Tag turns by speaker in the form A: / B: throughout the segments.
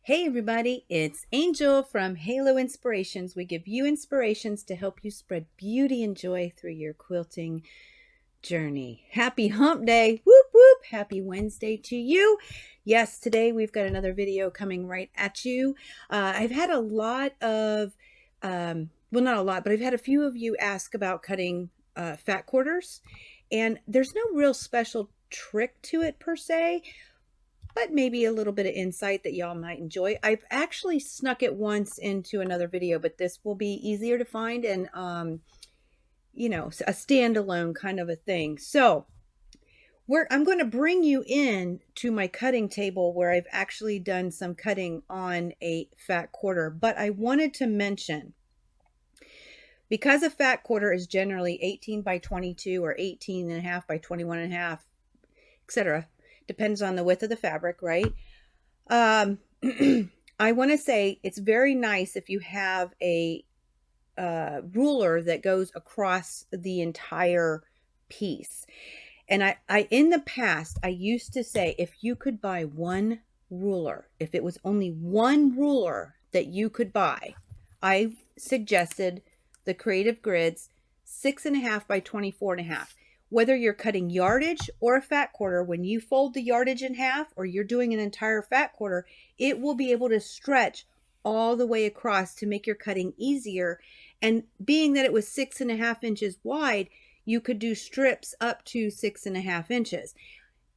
A: Hey everybody, it's Angel from Halo Inspirations. We give you inspirations to help you spread beauty and joy through your quilting journey. Happy hump day. Whoop whoop. Happy Wednesday to you. Yes, today we've got another video coming right at you. I've had a lot of, well, not a lot, but I've had a few of you ask about cutting fat quarters, and there's no real special trick to it per se, but maybe a little bit of insight that y'all might enjoy. I've actually snuck it once into another video, but this will be easier to find and, a standalone kind of a thing. So I'm going to bring you in to my cutting table where I've actually done some cutting on a fat quarter. But I wanted to mention, because a fat quarter is generally 18 by 22 or 18 and a half by 21 and a half, etc. Depends on the width of the fabric, right? I want to say it's very nice if you have a ruler that goes across the entire piece. And I in the past, I used to say if you could buy one ruler, if it was only one ruler that you could buy, I suggested the Creative Grids 6.5 by 24.5. Whether you're cutting yardage or a fat quarter, when you fold the yardage in half or you're doing an entire fat quarter, it will be able to stretch all the way across to make your cutting easier. And being that it was 6.5 inches wide, you could do strips up to 6.5 inches.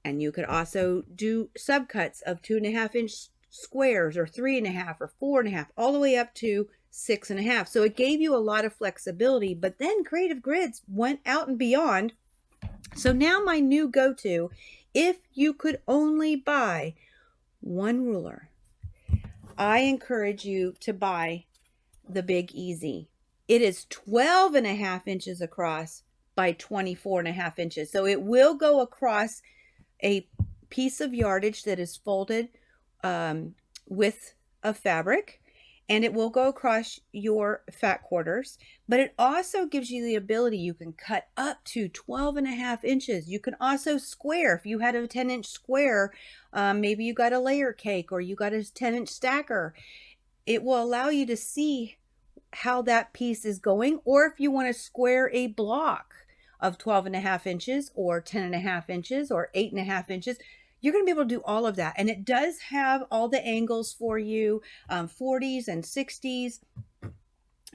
A: And you could also do subcuts of 2.5 inch squares or 3.5 or 4.5, all the way up to 6.5. So it gave you a lot of flexibility, but then Creative Grids went out and beyond. So now my new go-to, if you could only buy one ruler, I encourage you to buy the Big Easy. It is 12.5 inches across by 24.5 inches. So it will go across a piece of yardage that is folded with a fabric, and it will go across your fat quarters, but it also gives you the ability, you can cut up to 12.5 inches. You can also square. If you had a 10-inch square, maybe you got a layer cake or you got a 10-inch stacker, it will allow you to see how that piece is going. Or if you want to square a block of 12.5 inches or 10.5 inches or 8.5 inches, you're going to be able to do all of that. And it does have all the angles for you, 40s and 60s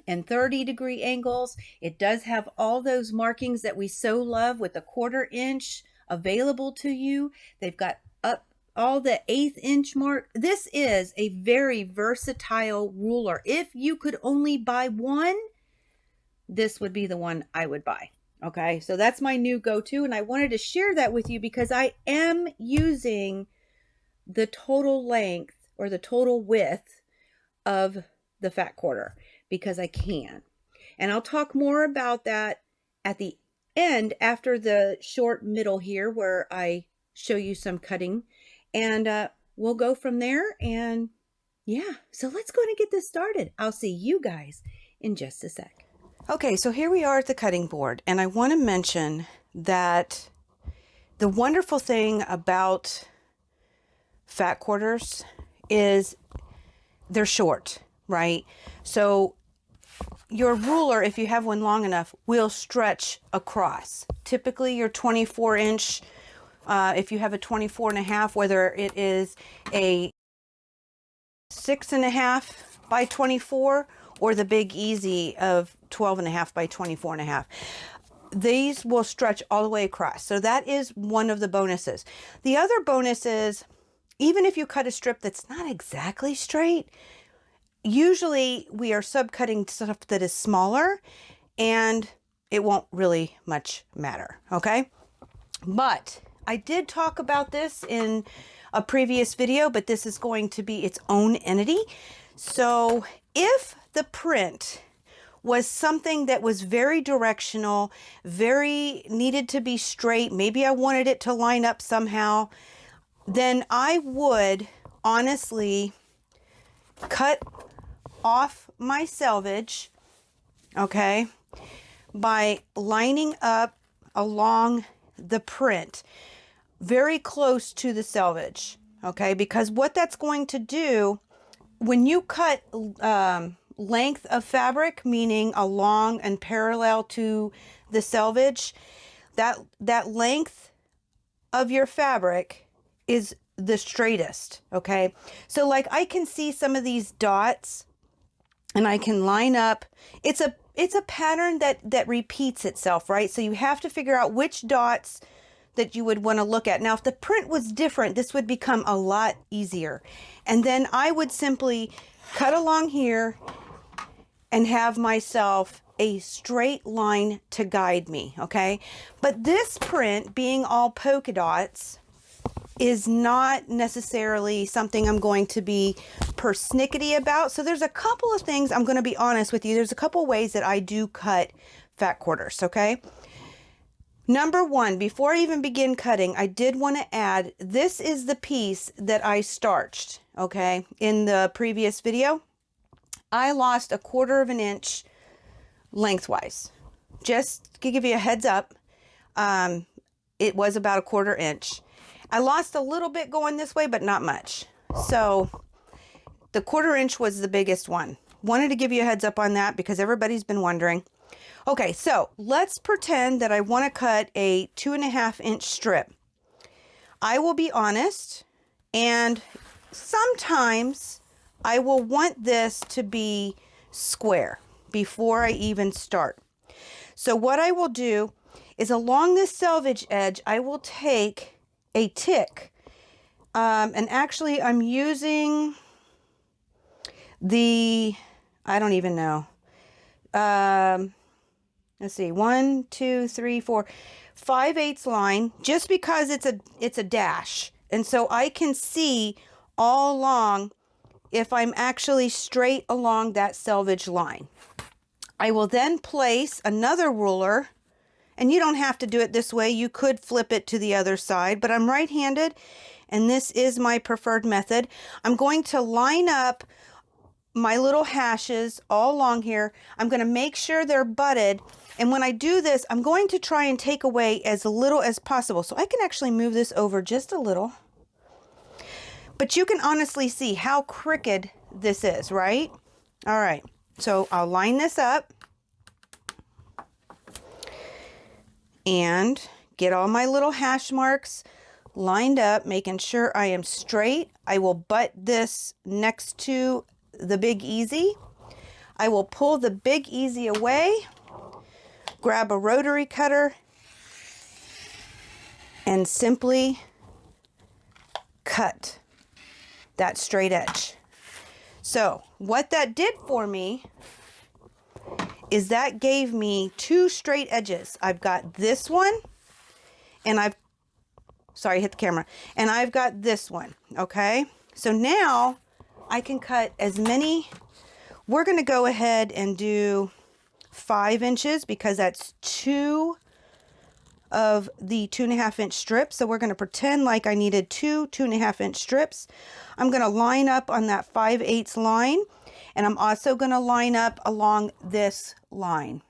A: and 30-degree angles. It does have all those markings that we so love with a 1/4 inch available to you. They've got up all the 1/8 inch mark. This is a very versatile ruler. If you could only buy one, this would be the one I would buy. Okay, so that's my new go-to, and I wanted to share that with you because I am using the total length or the total width of the fat quarter because I can. And I'll talk more about that at the end after the short middle here where I show you some cutting, and we'll go from there. And yeah, so let's go and get this started. I'll see you guys in just a sec. Okay, so here we are at the cutting board, and I want to mention that the wonderful thing about fat quarters is they're short, right? So your ruler, if you have one long enough, will stretch across. Typically your 24 inch, if you have a 24.5, whether it is a 6.5 by 24 or the Big Easy of 12.5 by 24.5. These will stretch all the way across. So that is one of the bonuses. The other bonus is, even if you cut a strip that's not exactly straight, usually we are subcutting stuff that is smaller and it won't really much matter, okay? But I did talk about this in a previous video, but this is going to be its own entity. So if the print was something that was very directional, very needed to be straight, maybe I wanted it to line up somehow, then I would honestly cut off my selvage, okay, by lining up along the print very close to the selvage, okay, because what that's going to do when you cut length of fabric, meaning along and parallel to the selvage, that length of your fabric is the straightest, okay? So like I can see some of these dots and I can line up. It's a pattern that repeats itself, right? So you have to figure out which dots that you would want to look at. Now, if the print was different, this would become a lot easier. And then I would simply cut along here and have myself a straight line to guide me, okay? But this print, being all polka dots, is not necessarily something I'm going to be persnickety about. So there's a couple of things, I'm going to be honest with you. There's a couple ways that I do cut fat quarters, okay? Number one, before I even begin cutting, I did want to add, this is the piece that I starched, okay? In the previous video, I lost 1/4 of an inch lengthwise. Just to give you a heads up, it was about 1/4 inch. I lost a little bit going this way, but not much. So the 1/4 inch was the biggest one. Wanted to give you a heads up on that because everybody's been wondering. Okay, so let's pretend that I want to cut a 2.5 inch strip. I will be honest, and sometimes I will want this to be square before I even start. So what I will do is along this selvage edge, I will take a tick. And actually I'm using the, I don't even know. Let's see, 1, 2, 3, 4, 5/8 line, just because it's a dash. And so I can see all along if I'm actually straight along that selvage line. I will then place another ruler, and you don't have to do it this way. You could flip it to the other side, but I'm right-handed, and this is my preferred method. I'm going to line up my little hashes all along here. I'm going to make sure they're butted. And when I do this, I'm going to try and take away as little as possible. So I can actually move this over just a little. But you can honestly see how crooked this is, right? All right. So I'll line this up and get all my little hash marks lined up, making sure I am straight. I will butt this next to the Big Easy. I will pull the Big Easy away, grab a rotary cutter, and simply cut that straight edge. So what that did for me is that gave me 2 straight edges. I've got this one, and sorry, hit the camera, and I've got this one, okay? So now I can cut as many. We're going to go ahead and do 5 inches because that's 2 of the 2.5 inch strips. So we're going to pretend like I needed 2 2.5 inch strips. I'm going to line up on that 5/8 line, and I'm also going to line up along this line.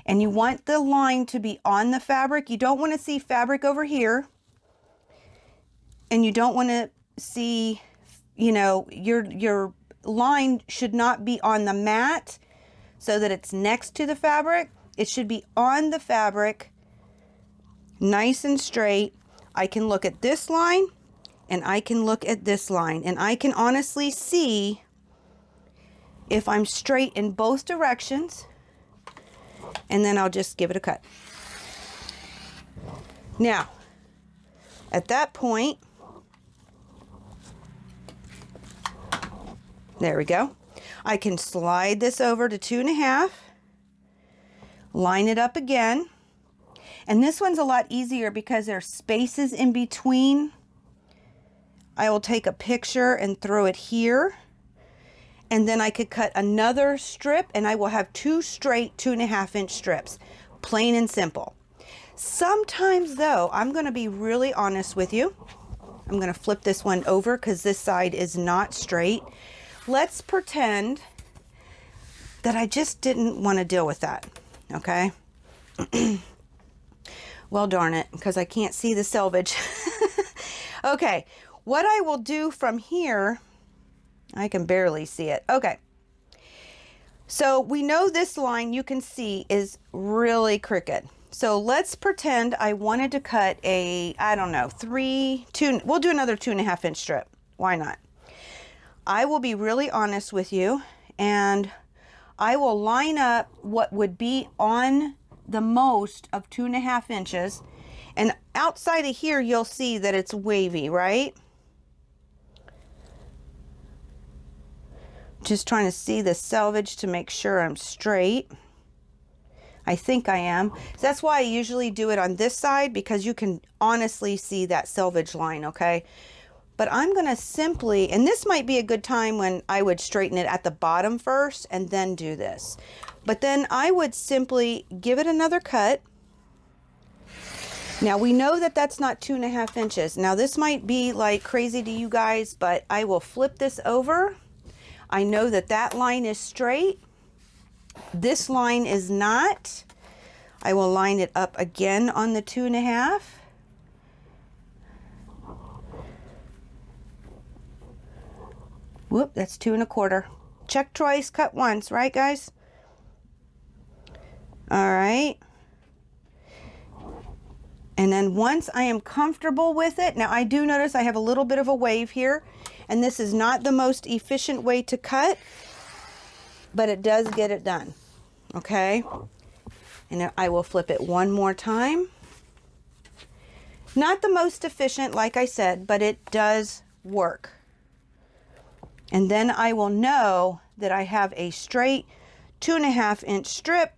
A: And you want the line to be on the fabric. You don't want to see fabric over here, and you don't want to see, you know, your line should not be on the mat so that it's next to the fabric. It should be on the fabric, nice and straight. I can look at this line and I can look at this line, and I can honestly see if I'm straight in both directions, and then I'll just give it a cut. Now, at that point, there we go. I can slide this over to 2.5, line it up again. And this one's a lot easier because there's spaces in between. I will take a picture and throw it here. And then I could cut another strip, and I will have 2 straight 2.5 inch strips. Plain and simple. Sometimes though, I'm going to be really honest with you. I'm going to flip this one over because this side is not straight. Let's pretend that I just didn't want to deal with that, okay? Well, darn it, because I can't see the selvage. Okay, what I will do from here, I can barely see it. Okay. So we know this line, you can see, is really crooked. So let's pretend I wanted to cut a, I don't know, we'll do another 2.5 inch strip. Why not? I will be really honest with you, and I will line up what would be on the most of 2.5 inches. And outside of here, you'll see that it's wavy, right? Just trying to see the selvage to make sure I'm straight. I think I am. So that's why I usually do it on this side, because you can honestly see that selvage line, okay? But I'm gonna simply, and this might be a good time when I would straighten it at the bottom first and then do this. But then I would simply give it another cut. Now we know that that's not 2.5 inches. Now this might be like crazy to you guys, but I will flip this over. I know that that line is straight. This line is not. I will line it up again on the 2.5. Whoop, that's 2.25. Check twice, cut once, right guys? All right. And then once I am comfortable with it, now I do notice I have a little bit of a wave here, and this is not the most efficient way to cut, but it does get it done, okay? And I will flip it one more time. Not the most efficient, like I said, but it does work. And then I will know that I have a straight 2.5 inch strip.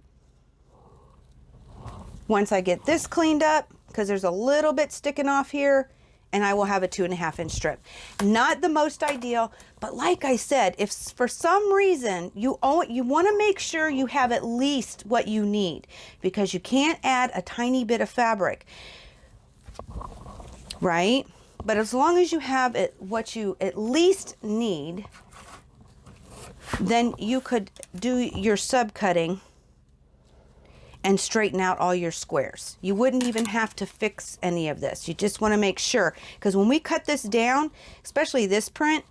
A: Once I get this cleaned up, because there's a little bit sticking off here, and I will have a 2.5 inch strip. Not the most ideal, but like I said, if for some reason you want to make sure you have at least what you need, because you can't add a tiny bit of fabric, right? But as long as you have what you at least need, then you could do your subcutting and straighten out all your squares. You wouldn't even have to fix any of this. You just want to make sure, because when we cut this down, especially this print,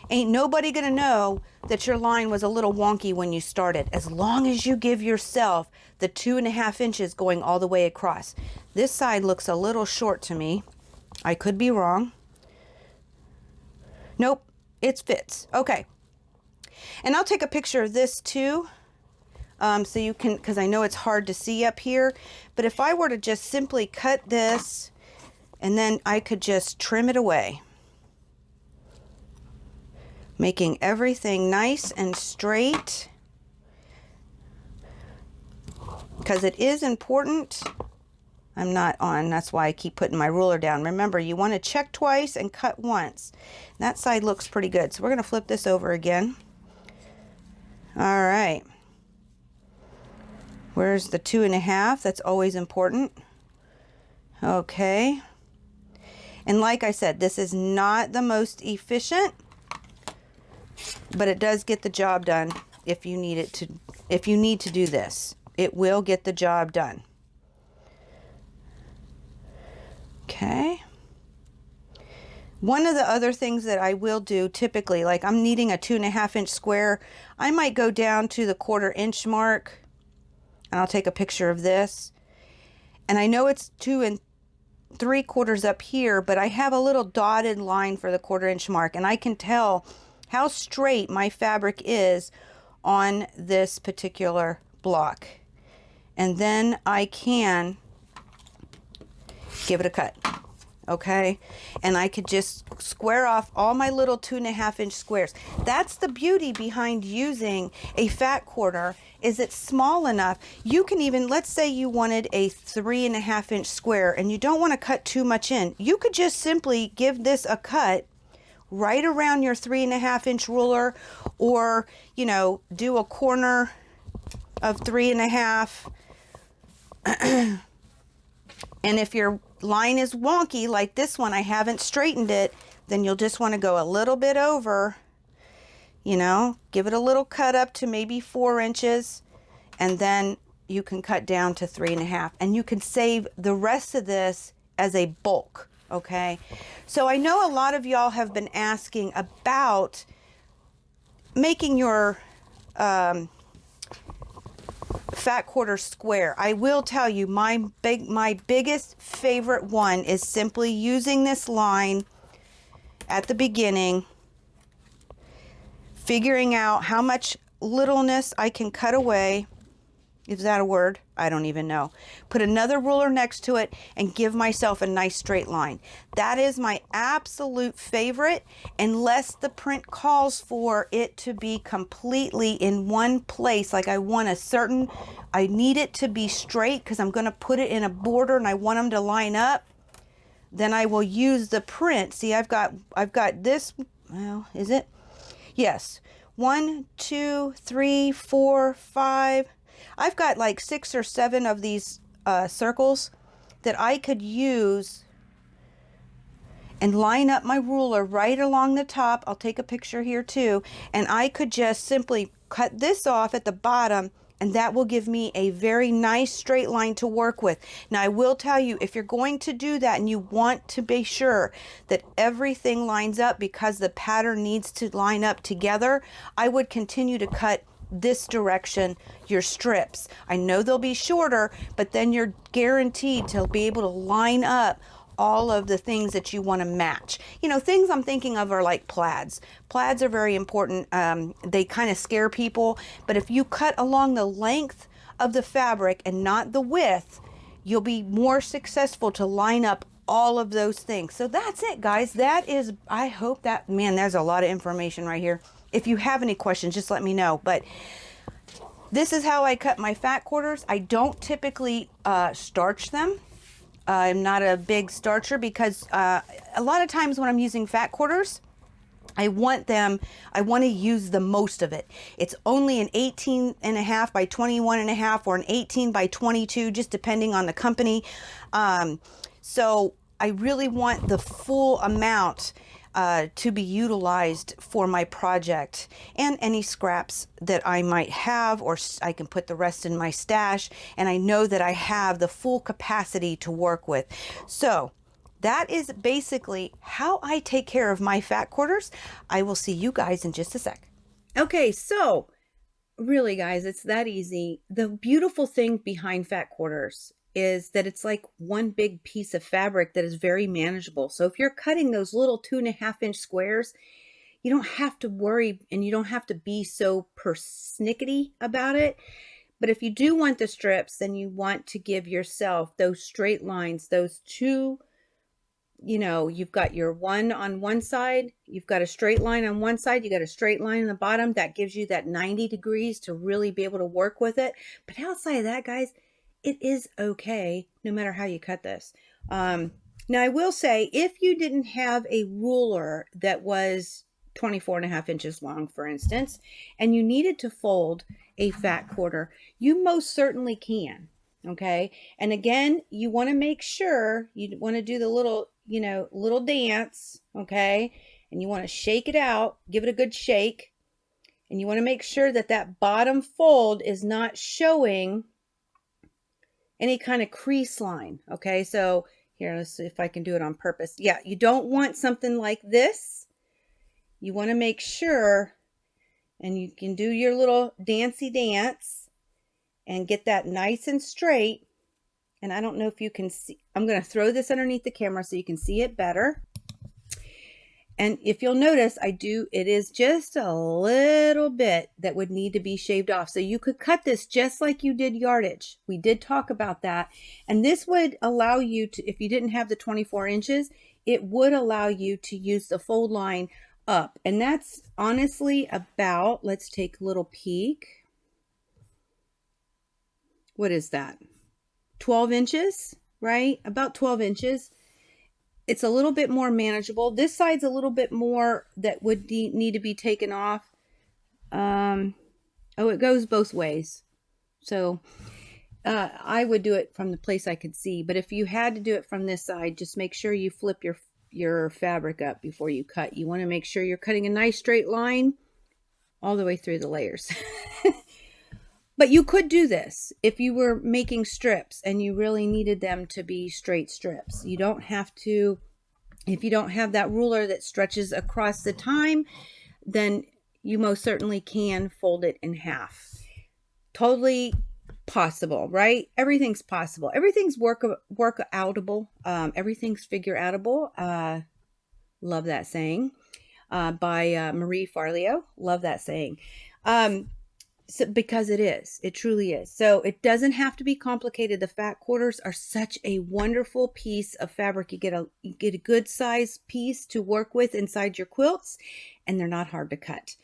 A: ain't nobody gonna know that your line was a little wonky when you started, as long as you give yourself the 2.5 inches going all the way across. This side looks a little short to me. I could be wrong. Nope, it fits. Okay. And I'll take a picture of this too. So you can, because I know it's hard to see up here, but if I were to just simply cut this, and then I could just trim it away, making everything nice and straight, because it is important. I'm not on, that's why I keep putting my ruler down. Remember, you want to check twice and cut once. That side looks pretty good, so we're going to flip this over again. All right. Where's the 2.5? That's always important. Okay. And like I said, this is not the most efficient, but it does get the job done if you need it to, if you need to do this. It will get the job done. Okay. One of the other things that I will do typically, like I'm needing a 2.5 inch square, I might go down to the 1/4 inch mark. And I'll take a picture of this. And I know it's 2 3/4 up here, but I have a little dotted line for the 1/4 inch mark, and I can tell how straight my fabric is on this particular block. And then I can give it a cut. Okay, and I could just square off all my little 2.5 inch squares. That's the beauty behind using a fat quarter, is it's small enough. You can even, let's say you wanted a 3.5 inch square and you don't want to cut too much in. You could just simply give this a cut right around your 3.5 inch ruler, or, you know, do a corner of 3.5. And if your line is wonky like this one, I haven't straightened it, then you'll just want to go a little bit over, you know, give it a little cut up to maybe 4 inches, and then you can cut down to 3.5, and you can save the rest of this as a bulk. Okay, so I know a lot of y'all have been asking about
B: making your fat quarter square, I will tell you my biggest favorite one is simply using this line at the beginning, figuring out how much littleness I can cut away. Is that a word? I don't even know. Put another ruler next to it and give myself a nice straight line. That is my absolute favorite, unless the print calls for it to be completely in one place. Like I need it to be straight because I'm going to put it in a border and I want them to line up. Then I will use the print. See, I've got this. Well, is it? Yes. 1, 2, 3, 4, 5. I've got like 6 or 7 of these circles that I could use and line up my ruler right along the top. I'll take a picture here too. And I could just simply cut this off at the bottom, and that will give me a very nice straight line to work with. Now, I will tell you, if you're going to do that and you want to be sure that everything lines up because the pattern needs to line up together, I would continue to cut this direction your strips. I know they'll be shorter, but then you're guaranteed to be able to line up all of the things that you want to match. You know, things I'm thinking of are like plaids. Plaids are very important. They kind of scare people, but if you cut along the length of the fabric and not the width, you'll be more successful to line up all of those things. So that's it, guys. That is, I hope that, man, there's a lot of information right here. If you have any questions, just let me know. But this is how I cut my fat quarters. I don't typically starch them. I'm not a big starcher because a lot of times when I'm using fat quarters, I want to use the most of it. It's only an 18.5 by 21.5 or an 18 by 22, just depending on the company. So I really want the full amount to be utilized for my project, and any scraps that I might have, or I can put the rest in my stash, and I know that I have the full capacity to work with. So that is basically how I take care of my fat quarters. I will see you guys in just a sec.
A: Okay, so really, guys, it's that easy. The beautiful thing behind fat quarters is that it's like one big piece of fabric that is very manageable. So if you're cutting those little 2.5-inch squares, you don't have to worry and you don't have to be so persnickety about it. But if you do want the strips, then you want to give yourself those straight lines, those two, you know, you've got your one on one side, you've got a straight line on one side, you got a straight line on the bottom. That gives you that 90 degrees to really be able to work with it. But outside of that, guys, it is okay no matter how you cut this. Now, I will say, if you didn't have a ruler that was 24.5 inches long, for instance, and you needed to fold a fat quarter, you most certainly can. Okay. And again, you want to make sure you want to do the little, you know, little dance. Okay. And you want to shake it out, give it a good shake. And you want to make sure that that bottom fold is not showing any kind of crease line. Okay. So here, let's see if I can do it on purpose. Yeah. You don't want something like this. You want to make sure, and you can do your little dancey dance and get that nice and straight. And I don't know if you can see, I'm going to throw this underneath the camera so you can see it better. And if you'll notice, it is just a little bit that would need to be shaved off. So you could cut this just like you did yardage. We did talk about that. And this would allow you to, if you didn't have the 24 inches, it would allow you to use the fold line up. And that's honestly about, let's take a little peek. What is that? 12 inches, right? About 12 inches. It's a little bit more manageable. This side's a little bit more that would need to be taken off. Oh, it goes both ways. So I would do it from the place I could see. But if you had to do it from this side, just make sure you flip your fabric up before you cut. You want to make sure you're cutting a nice straight line all the way through the layers. But you could do this if you were making strips and you really needed them to be straight strips. You don't have to, if you don't have that ruler that stretches across the time, then you most certainly can fold it in half. Totally possible, right? Everything's possible. Everything's work-outable. Everything's figure-outable. Love that saying. By Marie Forleo. Love that saying. So, because it truly is. So it doesn't have to be complicated. The fat quarters are such a wonderful piece of fabric. You get a good size piece to work with inside your quilts, and they're not hard to cut.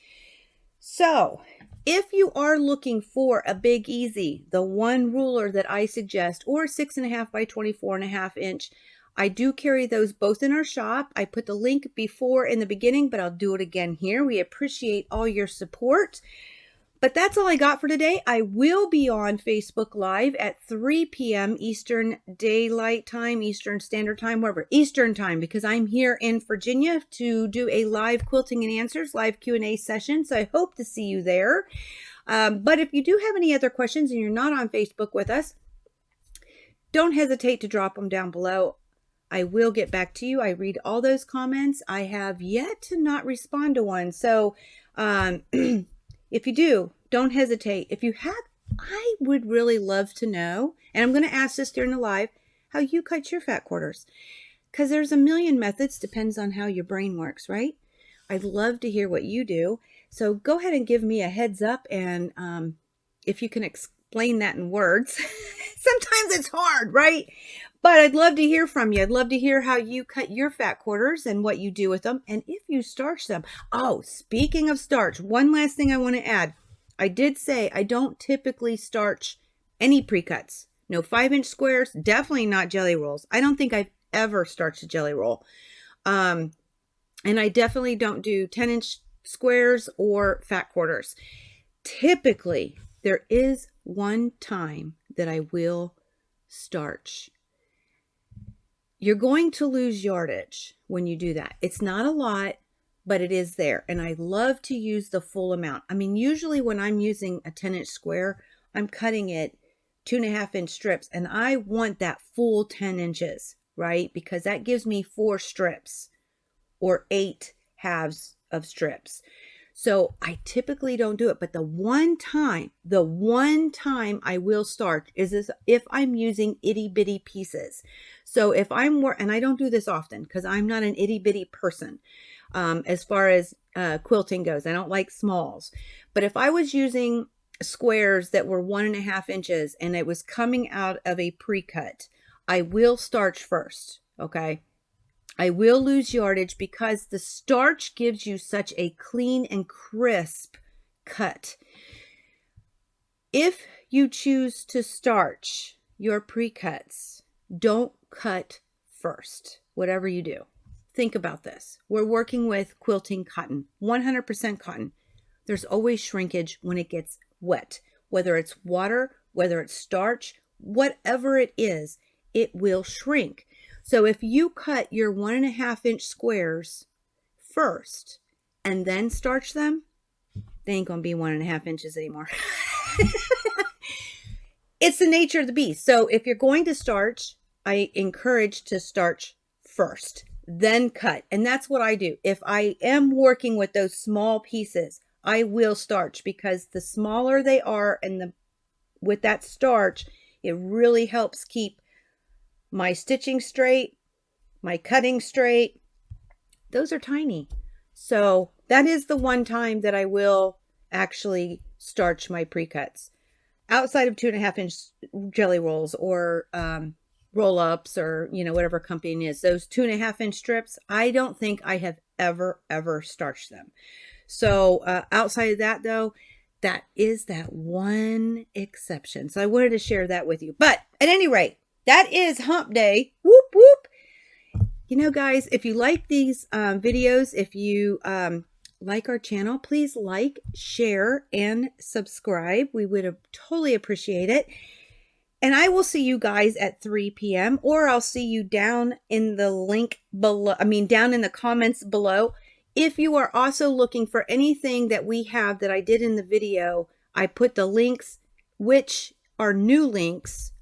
A: So if you are looking for a big easy, the one ruler that I suggest, or 6.5 by 24.5 inch, I do carry those both in our shop. I put the link before in the beginning, but I'll do it again here. We appreciate all your support. But that's all I got for today. I will be on Facebook Live at 3 p.m. Eastern Daylight Time, Eastern Standard Time, wherever, Eastern Time, because I'm here in Virginia to do a live quilting and answers, live Q&A session. So I hope to see you there. But if you do have any other questions and you're not on Facebook with us, don't hesitate to drop them down below. I will get back to you. I read all those comments. I have yet to not respond to one. So, if you do, don't hesitate. If you have, I would really love to know, and I'm going to ask this during the live, how you cut your fat quarters. Because there's a million methods, depends on how your brain works, right? I'd love to hear what you do. So go ahead and give me a heads up, and if you can explain that in words. Sometimes it's hard, right? But I'd love to hear from you. I'd love to hear how you cut your fat quarters and what you do with them, and if you starch them. Oh, speaking of starch, one last thing I want to add. I did say I don't typically starch any pre-cuts. No 5-inch squares, definitely not jelly rolls. I don't think I've ever starched a jelly roll. And I definitely don't do 10-inch squares or fat quarters. Typically, there is one time that I will starch. You're going to lose yardage when you do that. It's not a lot, but it is there. And I love to use the full amount. I mean, usually when I'm using a 10-inch square, I'm cutting it 2.5-inch strips, and I want that full 10 inches, right? Because that gives me 4 strips or 8 halves of strips. So I typically don't do it, but the one time I will starch is if I'm using itty bitty pieces. So if and I don't do this often because I'm not an itty bitty person as far as quilting goes. I don't like smalls. But if I was using squares that were 1.5 inches and it was coming out of a pre-cut, I will starch first, okay? I will lose yardage because the starch gives you such a clean and crisp cut. If you choose to starch your pre-cuts, don't cut first, whatever you do. Think about this. We're working with quilting cotton, 100% cotton. There's always shrinkage when it gets wet, whether it's water, whether it's starch, whatever it is, it will shrink. So if you cut your 1.5-inch squares first and then starch them, they ain't gonna be 1.5 inches anymore. It's the nature of the beast. So if you're going to starch, I encourage to starch first, then cut. And that's what I do. If I am working with those small pieces, I will starch, because the smaller they are and with that starch, it really helps keep my stitching straight, my cutting straight. Those are tiny. So that is the one time that I will actually starch my pre-cuts. Outside of 2.5-inch jelly rolls or roll-ups, or whatever company it is, those 2.5-inch strips, I don't think I have ever starched them. So outside of that, though, that is that one exception. So I wanted to share that with you. But at any rate, that is hump day. Whoop, whoop. Guys, if you like these videos, if you like our channel, please like, share, and subscribe. We would totally appreciate it. And I will see you guys at 3 p.m. or I'll see you down in the link below. Down in the comments below. If you are also looking for anything that we have that I did in the video, I put the links, which are new links,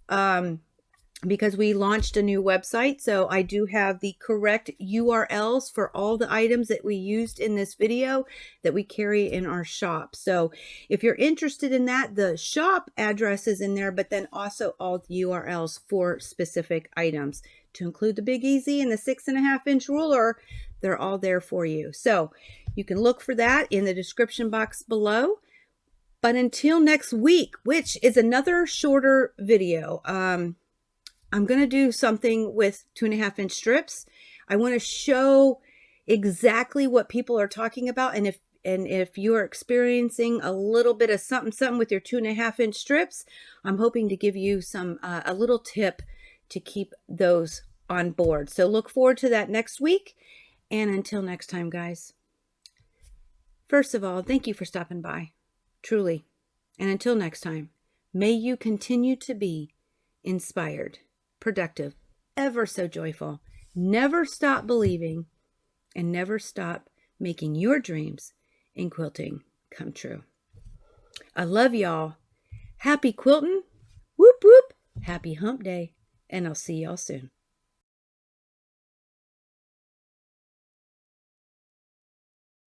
A: because we launched a new website. So I do have the correct URLs for all the items that we used in this video that we carry in our shop. So if you're interested in that, the shop address is in there, but then also all the URLs for specific items, to include the Big Easy and the 6.5-inch ruler. They're all there for you. So you can look for that in the description box below. But until next week, which is another shorter video, I'm going to do something with 2.5-inch strips. I want to show exactly what people are talking about. And if you are experiencing a little bit of something with your 2.5-inch strips, I'm hoping to give you a little tip to keep those on board. So look forward to that next week. And until next time, guys. First of all, thank you for stopping by. Truly. And until next time, may you continue to be inspired, productive, ever so joyful. Never stop believing, and never stop making your dreams in quilting come true. I love y'all. Happy quilting. Whoop, whoop. Happy hump day. And I'll see y'all soon.